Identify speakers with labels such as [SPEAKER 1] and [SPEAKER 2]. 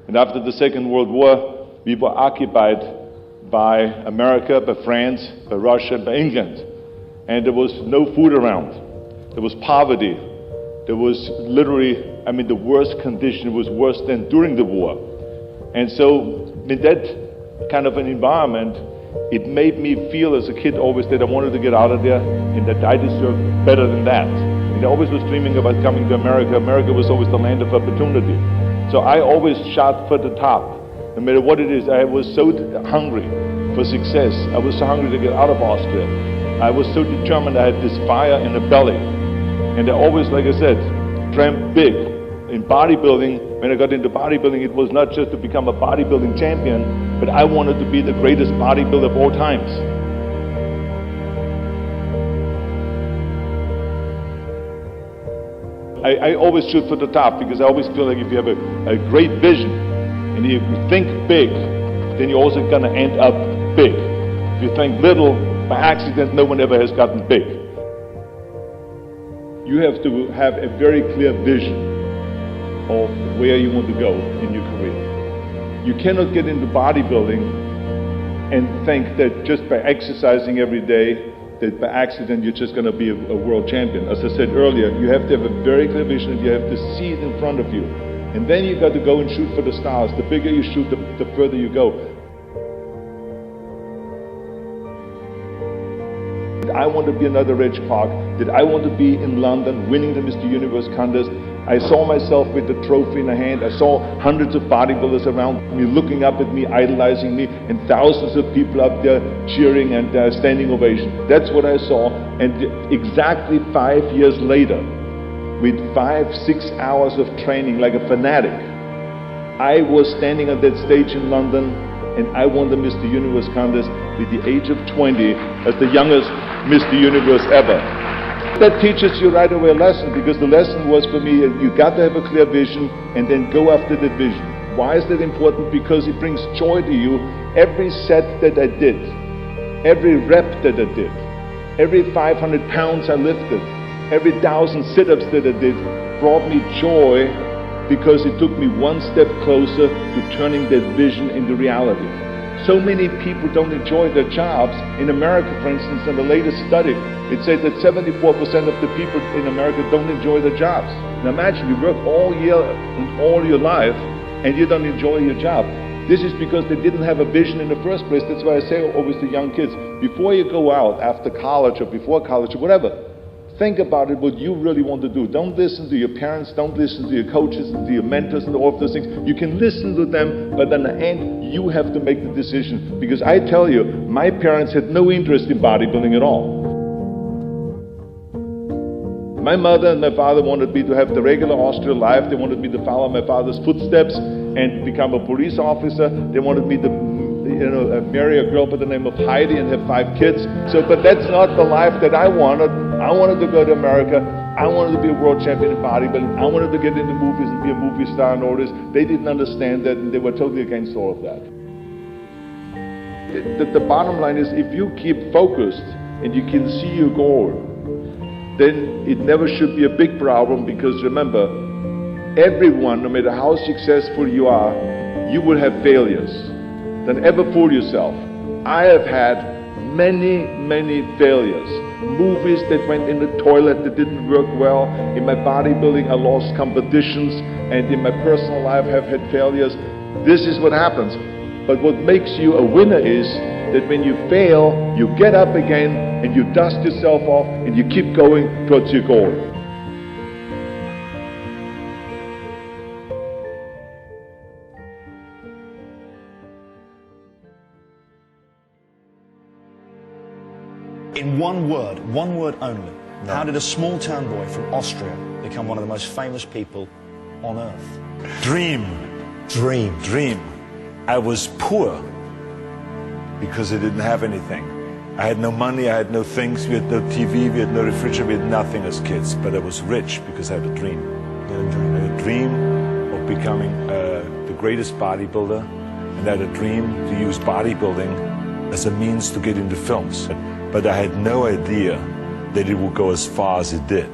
[SPEAKER 1] And after the Second World War, we were occupied by America, by France, by Russia, by England. And there was no food around. There was poverty. There was literally, the worst condition was worse than during the war. And so in that kind of an environment, it made me feel as a kid always that I wanted to get out of there and that I deserved better than that. And I always was dreaming about coming to America. America was always the land of opportunity. So I always shot for the top. No matter what it is, I was so hungry for success. I was so hungry to get out of Austria. I was so determined. I had this fire in the belly. And I always, like I said, dreamt big. In bodybuilding, when I got into bodybuilding, it was not just to become a bodybuilding champion, but I wanted to be the greatest bodybuilder of all times. I always shoot for the top because I always feel like if you have a great vision and you think big, then you're also going to end up big. If you think little, by accident, no one ever has gotten big. You have to have a very clear vision of where you want to go in your career. You cannot get into bodybuilding and think that just by exercising every day, that by accident you're just going to be a world champion. As I said earlier, you have to have a very clear vision and you have to see it in front of you. And then you got to go and shoot for the stars. The bigger you shoot, the further you go. I want to be another Reg Clark, that I want to be in London winning the Mr. Universe contest. I saw myself with the trophy in the hand. I saw hundreds of bodybuilders around me looking up at me, idolizing me, and thousands of people up there cheering and standing ovation. That's what I saw. And exactly 5 years later, with 5-6 hours of training like a fanatic, I was standing on that stage in London and I won the Mr. Universe contest with the age of 20 as the youngest Mr. Universe ever. That teaches you right away a lesson, because the lesson was for me, you got to have a clear vision and then go after that vision. Why is that important? Because it brings joy to you. Every set that I did, every rep that I did, every 500 pounds I lifted, every 1,000 sit-ups that I did brought me joy, because it took me one step closer to turning that vision into reality. So many people don't enjoy their jobs. In America, for instance, in the latest study, it said that 74% of the people in America don't enjoy their jobs. Now imagine you work all year and all your life and you don't enjoy your job. This is because they didn't have a vision in the first place. That's why I say always to young kids, before you go out after college or before college or whatever, think about it, what you really want to do. Don't listen to your parents, don't listen to your coaches and to your mentors and all of those things. You can listen to them, but in the end, you have to make the decision. Because I tell you, my parents had no interest in bodybuilding at all. My mother and my father wanted me to have the regular Austrian life. They wanted me to follow my father's footsteps and become a police officer. They wanted me to marry a girl by the name of Heidi and have 5 kids. But that's not the life that I wanted. I wanted to go to America. I wanted to be a world champion in bodybuilding. I wanted to get into movies and be a movie star and all this. They didn't understand that, and they were totally against all of that. The bottom line is, if you keep focused and you can see your goal, then it never should be a big problem, because remember, everyone, no matter how successful you are, you will have failures. Don't ever fool yourself. I have had many failures. Movies that went in the toilet that didn't work well. In my bodybuilding, I lost competitions, and in my personal life, I've had failures. This is what happens. But what makes you a winner is that when you fail, you get up again and you dust yourself off and you keep going towards your goal.
[SPEAKER 2] In one word only, how did a small town boy from Austria become one of the most famous people on earth?
[SPEAKER 3] Dream. I was poor because I didn't have anything. I had no money, I had no things, we had no TV, we had no refrigerator, we had nothing as kids. But I was rich because I had a dream. I had a dream of becoming the greatest bodybuilder, and I had a dream to use bodybuilding as a means to get into films. But I had no idea that it would go as far as it did.